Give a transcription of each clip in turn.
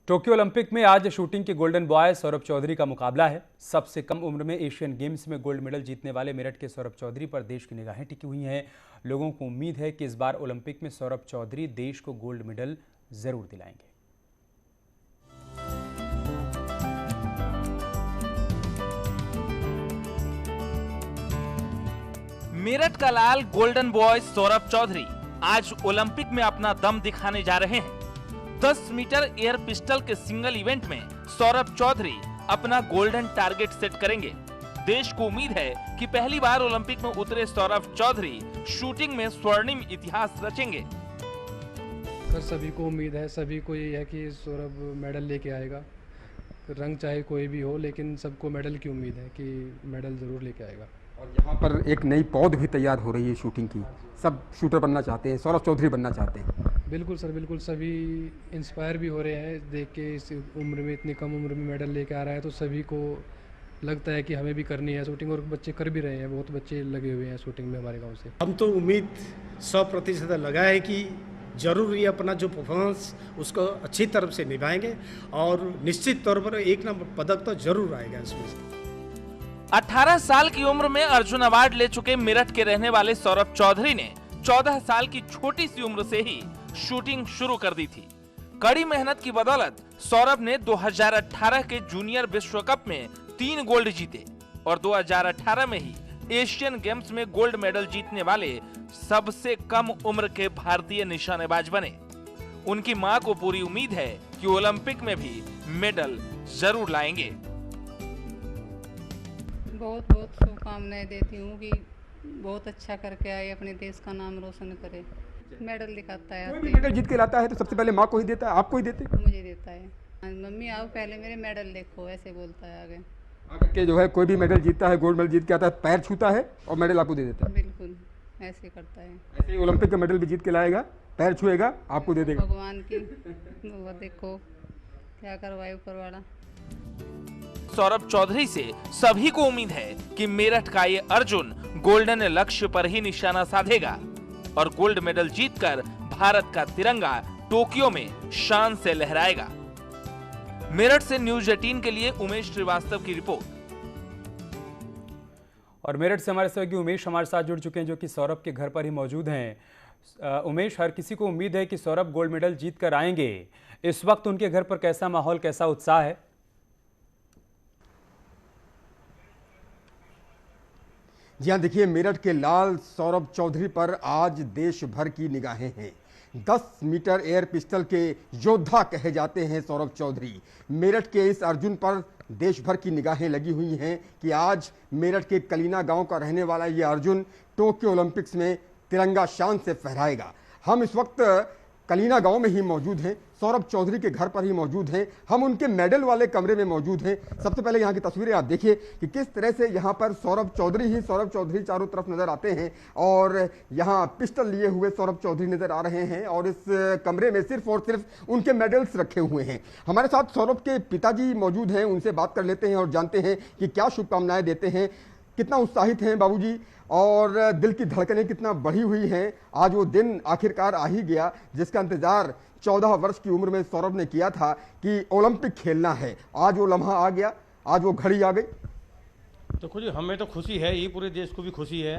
Tokyo Olympic में आज shooting के गोल्डन बॉय सौरभ चौधरी का मुकाबला है। सबसे कम उम्र में एशियन गेम्स में गोल्ड मेडल जीतने वाले मेरठ के सौरभ चौधरी पर देश की निगाहें टिकी हुई हैं। लोगों को उम्मीद है कि इस बार ओलंपिक में सौरभ चौधरी देश को गोल्ड मेडल जरूर दिलाएंगे। मेरठ का लाल गोल्डन बॉय सौरभ चौधरी आज ओलंपिक में अपना दम दिखाने जा रहे हैं। 10 मीटर एयर पिस्टल के सिंगल इवेंट में सौरभ चौधरी अपना गोल्डन टारगेट सेट करेंगे। देश को उम्मीद है कि पहली बार ओलंपिक में उतरे सौरभ चौधरी शूटिंग में स्वर्णिम इतिहास रचेंगे। सर सभी को उम्मीद है, सभी को ये है कि सौरभ मेडल लेके आएगा। रंग चाहे कोई भी हो, लेकिन सबको मेडल की उम्मीद है कि मेडल जरूर लेके आएगा। और यहाँ पर एक नई पौध भी तैयार हो रही है शूटिंग की। सब शूटर बनना चाहते हैं, सौरभ चौधरी बनना चाहते हैं। बिल्कुल सर, बिल्कुल सभी इंस्पायर भी हो रहे हैं देख के। इस उम्र में, इतनी कम उम्र में मेडल लेके आ रहा है तो सभी को लगता है कि हमें भी करनी है शूटिंग, और बच्चे कर भी रहे हैं। बहुत बच्चे लगे हुए हैं शूटिंग में हमारे गाँव से। हम तो उम्मीद 100% लगा है कि जरूर ये अपना जो परफॉर्मेंस उसको अच्छी तरफ से निभाएंगे और निश्चित तौर पर एक नंबर पदक तो जरूर आएगा इसमें। 18 साल की उम्र में अर्जुन अवार्ड ले चुके मेरठ के रहने वाले सौरभ चौधरी ने 14 साल की छोटी सी उम्र से ही शूटिंग शुरू कर दी थी। कड़ी मेहनत की बदौलत सौरभ ने 2018 के जूनियर विश्व कप में 3 गोल्ड जीते और 2018 में ही एशियन गेम्स में गोल्ड मेडल जीतने वाले सबसे कम उम्र के भारतीय निशानेबाज बने। उनकी मां को पूरी उम्मीद है कि ओलंपिक में भी मेडल जरूर लाएंगे। बहुत बहुत शुभकामनाएं देती हूँ कि बहुत अच्छा करके आए, अपने देश का नाम रोशन करे। मेडल दिखाता है, कोई भी मेडल जीत के लाता है तो सबसे पहले माँ को ही देता है, आपको ही देते? मुझे देता है। मम्मी आओ पहले मेरे मेडल देखो, ऐसे बोलता है आगे आकर के। जो है कोई भी मेडल जीतता है, गोल्ड मेडल जीत के आता है, पैर छूता है और मेडल आपको दे देता है। बिल्कुल ऐसे करता है। ऐसे ही ओलंपिक का मेडल भी जीत के लाएगा, पैर छुएगा, आपको दे देगा। भगवान की वो देखो क्या करवाए ऊपर वाला। सौरभ चौधरी से सभी को उम्मीद है कि मेरठ का ये अर्जुन गोल्डन लक्ष्य पर ही निशाना साधेगा और गोल्ड मेडल जीतकर भारत का तिरंगा टोक्यो में शान से लहराएगा। मेरठ से न्यूज 18 के लिए उमेश श्रीवास्तव की रिपोर्ट। और मेरठ से हमारे सहयोगी उमेश हमारे साथ जुड़ चुके हैं, जो कि सौरभ के घर पर ही मौजूद हैं। उमेश, हर किसी को उम्मीद है कि सौरभ गोल्ड मेडल जीत कर आएंगे। इस वक्त उनके घर पर कैसा माहौल, कैसा उत्साह है? जी हाँ, देखिए, मेरठ के लाल सौरभ चौधरी पर आज देश भर की निगाहें हैं। 10 मीटर एयर पिस्टल के योद्धा कहे जाते हैं सौरभ चौधरी। मेरठ के इस अर्जुन पर देश भर की निगाहें लगी हुई हैं कि आज मेरठ के कलीना गांव का रहने वाला ये अर्जुन टोक्यो ओलंपिक्स में तिरंगा शान से फहराएगा। हम इस वक्त कलीना गांव में ही मौजूद हैं, सौरभ चौधरी के घर पर ही मौजूद हैं। हम उनके मेडल वाले कमरे में मौजूद हैं। सबसे पहले यहाँ की तस्वीरें आप देखिए कि किस तरह से यहाँ पर सौरभ चौधरी चारों तरफ नजर आते हैं और यहाँ पिस्टल लिए हुए सौरभ चौधरी नजर आ रहे हैं और इस कमरे में सिर्फ और सिर्फ उनके मेडल्स रखे हुए हैं। हमारे साथ सौरभ के पिताजी मौजूद हैं, उनसे बात कर लेते हैं और जानते हैं कि क्या शुभकामनाएं देते हैं। कितना उत्साहित हैं बाबूजी, और दिल की धड़कनें कितना बढ़ी हुई हैं। आज वो दिन आखिरकार आ ही गया जिसका इंतजार 14 वर्ष की उम्र में सौरभ ने किया था कि ओलंपिक खेलना है। आज वो लम्हा आ गया, आज वो घड़ी आ गई। तो खुद हमें तो खुशी है, ये पूरे देश को भी खुशी है।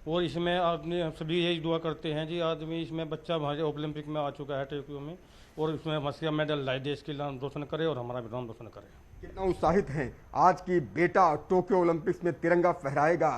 और इसमें आदमी सभी यही दुआ करते हैं जी, आदमी इसमें बच्चा हमारे ओलंपिक में आ चुका है टोक्यो में, और इसमें मसीहा मेडल लाए, देश के नाम रोशन करे और हमारा भी नाम रोशन करे। कितना उत्साहित हैं आज की बेटा टोक्यो ओलंपिक्स में तिरंगा फहराएगा,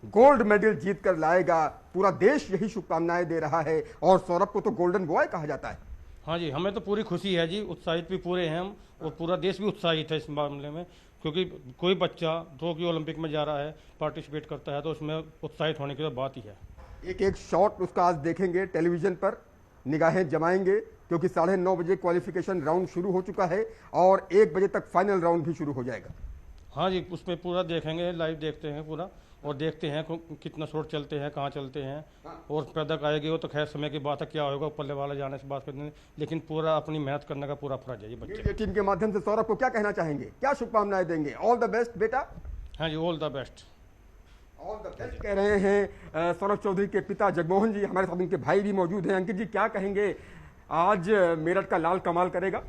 गोल्ड मेडल जीत कर लाएगा। पूरा देश यही शुभकामनाएं दे रहा है और सौरभ को तो गोल्डन बॉय कहा जाता है। हाँ जी, हमें तो पूरी खुशी है जी, उत्साहित भी पूरे हैं हम, और पूरा देश भी उत्साहित है इस मामले में, क्योंकि कोई बच्चा टोक्यो ओलंपिक में जा रहा है, पार्टिसिपेट करता है, तो उसमें उत्साहित होने की तो बात ही है। एक एक शॉट उसका आज देखेंगे टेलीविजन पर, निगाहें जमाएंगे, क्योंकि 9:30 बजे क्वालिफिकेशन राउंड शुरू हो चुका है और 1 बजे तक फाइनल राउंड भी शुरू हो जाएगा। हाँ जी, उसमें पूरा देखेंगे, लाइव देखते हैं पूरा, और देखते हैं कितना शॉट चलते हैं, कहाँ चलते हैं, और पदक आएगी वो तो खैर समय की बात है, क्या होगा पल्ले वाला जाने से बात करने, लेकिन पूरा अपनी मेहनत करने का पूरा फर्ज है ये बच्चे। टीम के माध्यम से सौरभ को क्या कहना चाहेंगे, क्या शुभकामनाएं देंगे? ऑल द बेस्ट बेटा। हाँ जी, all the best. All the best कह रहे हैं सौरभ चौधरी के पिता जगमोहन जी। हमारे साथ उनके भाई भी मौजूद हैं। अंकित जी, क्या कहेंगे, आज मेरठ का लाल कमाल करेगा?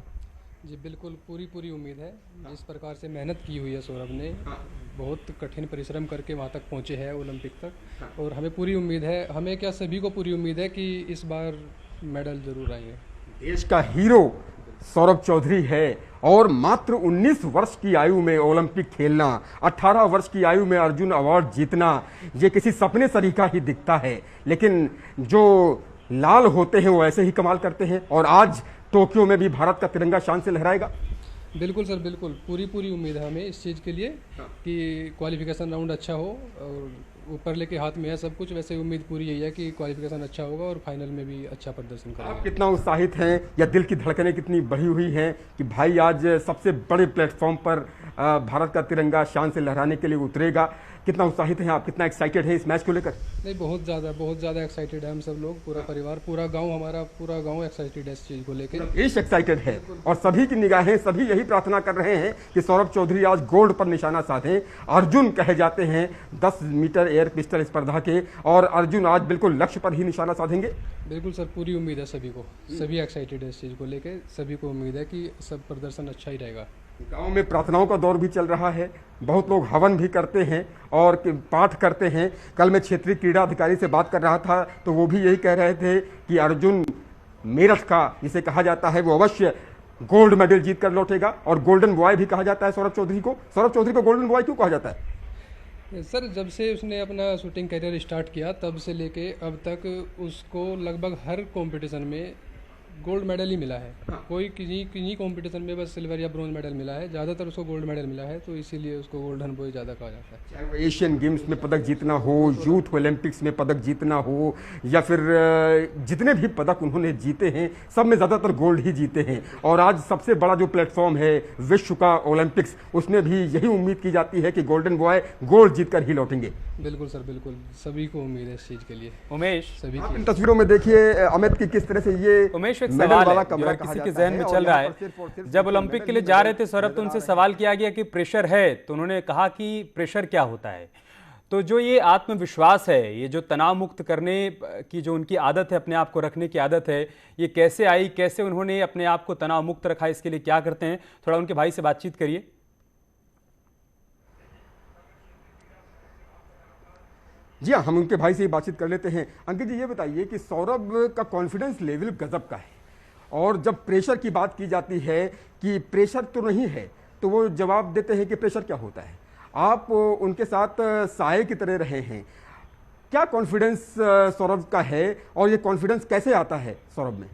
जी बिल्कुल, पूरी उम्मीद है। जिस प्रकार से मेहनत की हुई है सौरभ ने, बहुत कठिन परिश्रम करके वहाँ तक पहुँचे हैं ओलंपिक तक, और हमें पूरी उम्मीद है, हमें क्या सभी को पूरी उम्मीद है कि इस बार मेडल जरूर आएंगे। देश का हीरो सौरभ चौधरी है और मात्र 19 वर्ष की आयु में ओलंपिक खेलना, 18 वर्ष की आयु में अर्जुन अवार्ड जीतना, ये किसी सपने सरीखा ही दिखता है। लेकिन जो लाल होते हैं वो ऐसे ही कमाल करते हैं, और आज टोक्यो में भी भारत का तिरंगा शान से लहराएगा। बिल्कुल सर, बिल्कुल पूरी उम्मीद है हमें इस चीज़ के लिए कि क्वालिफिकेशन राउंड अच्छा हो, और ऊपर लेके हाथ में है सब कुछ। वैसे उम्मीद पूरी यही है कि क्वालिफिकेशन अच्छा होगा और फाइनल में भी अच्छा प्रदर्शन करेंगे। आप कितना उत्साहित हैं, या दिल की धड़कनें कितनी बढ़ी हुई हैं कि भाई आज सबसे बड़े प्लेटफॉर्म पर भारत का तिरंगा शान से लहराने के लिए उतरेगा? कितना उत्साहित हैं आप, कितना एक्साइटेड है इस मैच को लेकर? नहीं, बहुत ज़्यादा एक्साइटेड है हम सब लोग, पूरा परिवार, पूरा गांव, हमारा पूरा गांव एक्साइटेड है इस चीज़ को लेकर। देश एक्साइटेड है और सभी की निगाहें, सभी यही प्रार्थना कर रहे हैं कि सौरभ चौधरी आज गोल्ड पर निशाना साधें। अर्जुन कहे जाते हैं 10 मीटर एयर पिस्टल स्पर्धा के, और अर्जुन आज बिल्कुल लक्ष्य पर ही निशाना साधेंगे। बिल्कुल सर, पूरी उम्मीद है सभी को, सभी एक्साइटेड है इस चीज़ को लेकर, सभी को उम्मीद है कि सब प्रदर्शन अच्छा ही रहेगा। गांव में प्रार्थनाओं का दौर भी चल रहा है, बहुत लोग हवन भी करते हैं और पाठ करते हैं। कल मैं क्षेत्रीय क्रीड़ा अधिकारी से बात कर रहा था तो वो भी यही कह रहे थे कि अर्जुन मेरठ का जिसे कहा जाता है वो अवश्य गोल्ड मेडल जीत कर लौटेगा, और गोल्डन बॉय भी कहा जाता है सौरभ चौधरी को। सौरभ चौधरी को गोल्डन बॉय क्यों कहा जाता है? सर, जब से उसने अपना शूटिंग करियर स्टार्ट किया तब से लेके अब तक उसको लगभग हर कंपटीशन में गोल्ड मेडल ही मिला है। कोई किन्हीं कंपटीशन में बस सिल्वर या ब्रॉन्ज मेडल मिला है, ज़्यादातर उसको गोल्ड मेडल मिला है, तो इसीलिए उसको गोल्डन बॉय ज़्यादा कहा जाता है। चाहे वो एशियन गेम्स में पदक जीतना हो, यूथ ओलंपिक्स में पदक जीतना हो, या फिर जितने भी पदक उन्होंने जीते हैं सब में ज़्यादातर गोल्ड ही जीते हैं। और आज सबसे बड़ा जो प्लेटफॉर्म है विश्व का ओलंपिक्स, उसमें भी यही उम्मीद की जाती है कि गोल्डन बॉय गोल्ड जीत कर ही लौटेंगे। बिल्कुल सर, बिल्कुल सभी को उम्मीद है इस चीज़ के लिए। उमेश, सभी आप इन तस्वीरों में देखिए अमित की किस तरह से ये उमेश एक मेडल सवाल वाला है जो कमरा हर कहा किसी के जाता जहन में और चल रहा यहाँ पर है। सिर्फ और सिर्फ जब मेडल ओलंपिक ही के लिए जा रहे थे मेडल सौरभ, तो नजर उनसे आ रहे सवाल किया गया कि प्रेशर है, तो उन्होंने कहा कि प्रेशर क्या होता है। तो जो ये आत्मविश्वास है, ये जो तनाव मुक्त करने की जो उनकी आदत है, अपने आप को रखने की आदत है, ये कैसे आई, कैसे उन्होंने अपने आप को तनाव मुक्त रखा, इसके लिए क्या करते हैं? थोड़ा उनके भाई से बातचीत करिए। जी हाँ, हम उनके भाई से ही बातचीत कर लेते हैं। अंकित जी, ये बताइए कि सौरभ का कॉन्फिडेंस लेवल गजब का है, और जब प्रेशर की बात की जाती है कि प्रेशर तो नहीं है, तो वो जवाब देते हैं कि प्रेशर क्या होता है। आप उनके साथ साए की तरह रहे हैं, क्या कॉन्फिडेंस सौरभ का है, और ये कॉन्फिडेंस कैसे आता है सौरभ में?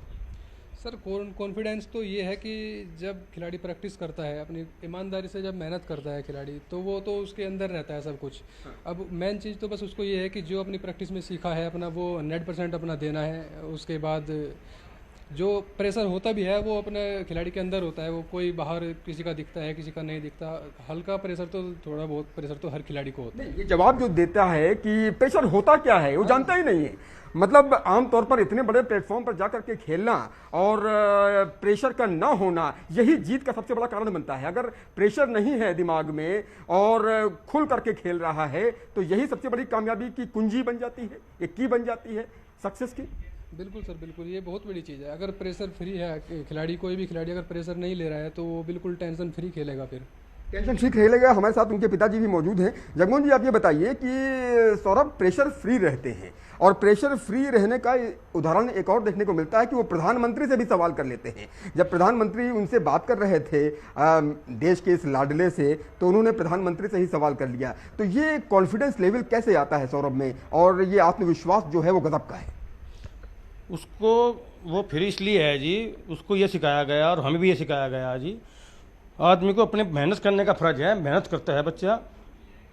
सर, कॉन्फिडेंस तो ये है कि जब खिलाड़ी प्रैक्टिस करता है, अपनी ईमानदारी से जब मेहनत करता है खिलाड़ी, तो वो तो उसके अंदर रहता है सब कुछ। अब मेन चीज़ तो बस उसको ये है कि जो अपनी प्रैक्टिस में सीखा है अपना, वो 100% अपना देना है। उसके बाद जो प्रेशर होता भी है वो अपने खिलाड़ी के अंदर होता है, वो कोई बाहर किसी का दिखता है, किसी का नहीं दिखता। हल्का प्रेशर तो, थोड़ा बहुत प्रेशर तो हर खिलाड़ी को होता है। ये जवाब जो देता है कि प्रेशर होता क्या है वो जानता ही नहीं है। मतलब आमतौर पर इतने बड़े प्लेटफॉर्म पर जाकर के खेलना और प्रेशर का ना होना, यही जीत का सबसे बड़ा कारण बनता है। अगर प्रेशर नहीं है दिमाग में और खुल करके खेल रहा है, तो यही सबसे बड़ी कामयाबी की कुंजी बन जाती है, एक की बन जाती है सक्सेस की। बिल्कुल सर, बिल्कुल ये बहुत बड़ी चीज़ है। अगर प्रेशर फ्री है खिलाड़ी, कोई भी खिलाड़ी अगर प्रेशर नहीं ले रहा है तो वो बिल्कुल टेंशन फ्री खेलेगा, फिर टेंशन फ्री खेलेगा। हमारे साथ उनके पिताजी भी मौजूद हैं। जगमोहन जी, आप ये बताइए कि सौरभ प्रेशर फ्री रहते हैं, और प्रेशर फ्री रहने का उदाहरण एक और देखने को मिलता है कि वो प्रधानमंत्री से भी सवाल कर लेते हैं। जब प्रधानमंत्री उनसे बात कर रहे थे देश के इस लाडले से, तो उन्होंने प्रधानमंत्री से ही सवाल कर लिया। तो ये कॉन्फिडेंस लेवल कैसे आता है सौरभ में, और ये आत्मविश्वास जो है वो गजब का है? उसको वो फिर इसलिए है जी, उसको ये सिखाया गया और हमें भी ये सिखाया गया जी, आदमी को अपने मेहनत करने का फर्ज है। मेहनत करता है बच्चा,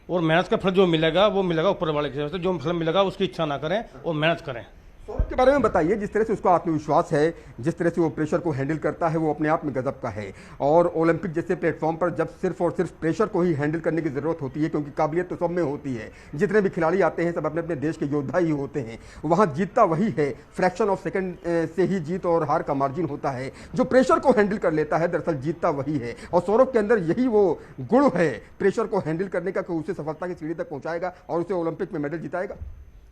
और मेहनत का फल जो मिलेगा वो मिलेगा ऊपर वाले की तरफ से। जो फल मिलेगा उसकी इच्छा ना करें और मेहनत करें। सौरभ के बारे में बताइए, जिस तरह से उसका आत्मविश्वास है, जिस तरह से वो प्रेशर को हैंडल करता है, वो अपने आप में गजब का है। और ओलंपिक जैसे प्लेटफॉर्म पर जब सिर्फ और सिर्फ प्रेशर को ही हैंडल करने की ज़रूरत होती है, क्योंकि काबिलियत तो सब में होती है, जितने भी खिलाड़ी आते हैं सब अपने अपने देश के योद्धा ही होते हैं, वहाँ जीतता वही है। फ्रैक्शन ऑफ सेकेंड से ही जीत और हार का मार्जिन होता है। जो प्रेशर को हैंडल कर लेता है दरअसल जीतता वही है, और सौरभ के अंदर यही वो गुण है प्रेशर को हैंडल करने का, कि उसे सफलता की सीढ़ी तक पहुँचाएगा और उसे ओलंपिक में मेडल जिताएगा।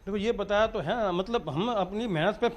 देखो ये बताया तो है, मतलब हम अपनी मेहनत पे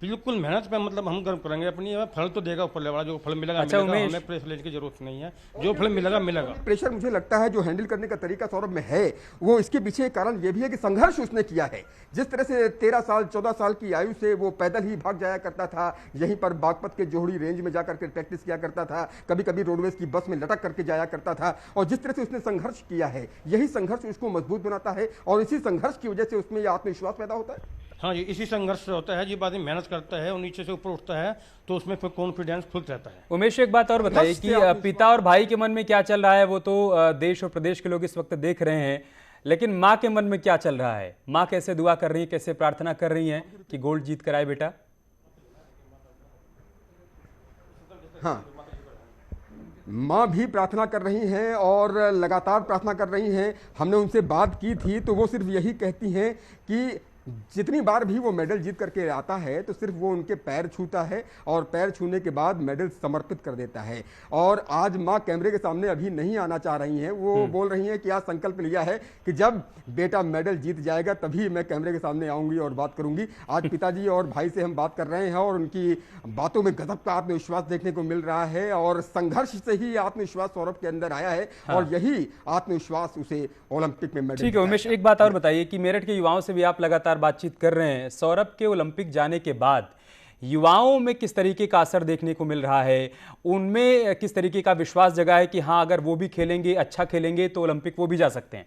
बिल्कुल मेहनत पे मतलब हम गर्व करेंगे अपनी, हमें फल तो देगा ऊपर वाला, जो फल मिलेगा अच्छा, मिलेगा, उमेश। हमें प्रेशर लेने की जरूरत नहीं है, जो फल मिलेगा मिलेगा। प्रेशर मुझे लगता है जो हैंडल करने का तरीका सौरभ में है, वो इसके पीछे एक कारण ये भी है कि संघर्ष उसने किया है। जिस तरह से 13 साल 14 साल की आयु से वो पैदल ही भाग जाया करता था, यहीं पर बागपत के जोहड़ी रेंज में जाकर के प्रैक्टिस किया करता था, कभी कभी रोडवेज की बस में लटक करके जाया करता था, और जिस तरह से उसने संघर्ष किया है, यही संघर्ष उसको मजबूत बनाता है और इसी संघर्ष की वजह से उसमें यह आत्मविश्वास पैदा होता है। हाँ जी, इसी संघर्ष से होता है, जब आदमी मेहनत करता है और नीचे से ऊपर उठता है तो उसमें फिर कॉन्फिडेंस खुद रहता है। उमेश, एक बात और बताइए कि पिता और भाई के मन में क्या चल रहा है, वो तो देश और प्रदेश के लोग इस वक्त देख रहे हैं, लेकिन माँ के मन में क्या चल रहा है? माँ कैसे दुआ कर रही है, कैसे प्रार्थना कर रही हैं कि गोल्ड जीत कर आए बेटा? हाँ, माँ भी प्रार्थना कर रही हैं और लगातार प्रार्थना कर रही हैं। हमने उनसे बात की थी तो वो सिर्फ यही कहती हैं कि जितनी बार भी वो मेडल जीत करके आता है तो सिर्फ वो उनके पैर छूता है और पैर छूने के बाद मेडल समर्पित कर देता है। और आज माँ कैमरे के सामने अभी नहीं आना चाह रही हैं। वो बोल रही हैं कि आज संकल्प लिया है कि जब बेटा मेडल जीत जाएगा तभी मैं कैमरे के सामने आऊंगी और बात करूंगी। आज पिताजी और भाई से हम बात कर रहे हैं और उनकी बातों में गजब का आत्मविश्वास देखने को मिल रहा है और संघर्ष से ही आत्मविश्वास सौरभ के अंदर आया है। हाँ। और यही आत्मविश्वास उसे ओलंपिक में मेडल। ठीक है उमेश, एक बात और बताइए कि मेरठ के युवाओं से भी आप लगातार बातचीत कर रहे हैं, सौरभ के ओलंपिक जाने के बाद युवाओं में किस तरीके का असर देखने को मिल रहा है? उनमें किस तरीके का विश्वास जगा है कि हाँ, अगर वो भी खेलेंगे, अच्छा खेलेंगे तो ओलंपिक वो भी जा सकते हैं?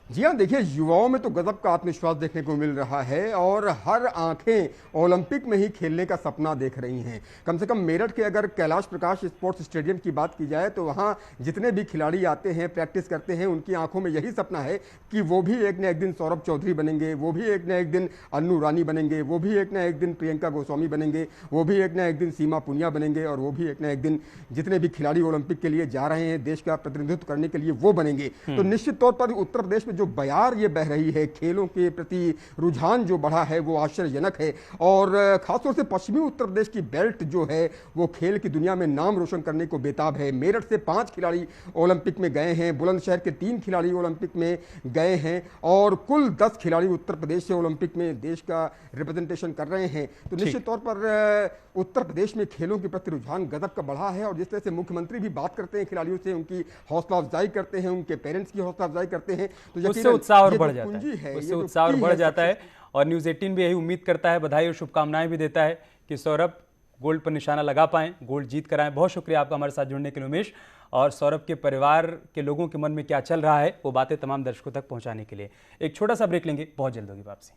जी हाँ, देखिए युवाओं में तो गजब का आत्मविश्वास देखने को मिल रहा है और हर आंखें ओलंपिक में ही खेलने का सपना देख रही हैं। कम से कम मेरठ के अगर कैलाश प्रकाश स्पोर्ट्स स्टेडियम की बात की जाए तो वहाँ जितने भी खिलाड़ी आते हैं, प्रैक्टिस करते हैं, उनकी आंखों में यही सपना है कि वो भी एक न एक दिन सौरभ चौधरी बनेंगे, वो भी एक न एक दिन अन्नू रानी बनेंगे, वो भी एक न एक दिन प्रियंका गोस्वामी बनेंगे, वो भी एक न एक दिन सीमा पुनिया बनेंगे और वो भी एक न एक दिन जितने भी खिलाड़ी ओलंपिक के लिए जा रहे हैं देश का प्रतिनिधित्व करने के लिए वो बनेंगे। तो निश्चित तौर पर उत्तर प्रदेश में जो बयार ये बह रही है, खेलों के प्रति रुझान जो बढ़ा है वो आश्चर्यजनक है। और खासतौर से पश्चिमी उत्तर प्रदेश की बेल्ट जो है वो खेल की दुनिया में नाम रोशन करने को बेताब है। मेरठ से 5 खिलाड़ी ओलंपिक में गए हैं, बुलंदशहर के 3 खिलाड़ी ओलंपिक में गए हैं और कुल 10 खिलाड़ी उत्तर प्रदेश से ओलंपिक में देश का रिप्रेजेंटेशन कर रहे हैं। तो निश्चित तौर पर उत्तर प्रदेश में खेलों के प्रति रुझान गजब का बढ़ा है। और जिस तरह से मुख्यमंत्री भी बात करते हैं खिलाड़ियों से, उनकी हौसला अफजाई करते हैं, उनके पेरेंट्स की हौसला अफजाई करते हैं, तो उससे उत्साह और बढ़ जाता है, उससे उत्साह और बढ़ जाता है। और न्यूज़ 18 भी यही उम्मीद करता है, बधाई और शुभकामनाएं भी देता है कि सौरभ गोल्ड पर निशाना लगा पाएं, गोल्ड जीत कर आएं। बहुत शुक्रिया आपका हमारे साथ जुड़ने के लिए उमेश, और सौरभ के परिवार के लोगों के मन में क्या चल रहा है वो बातें तमाम दर्शकों तक पहुंचाने के लिए। एक छोटा सा ब्रेक लेंगे, बहुत जल्द होगी वापसी।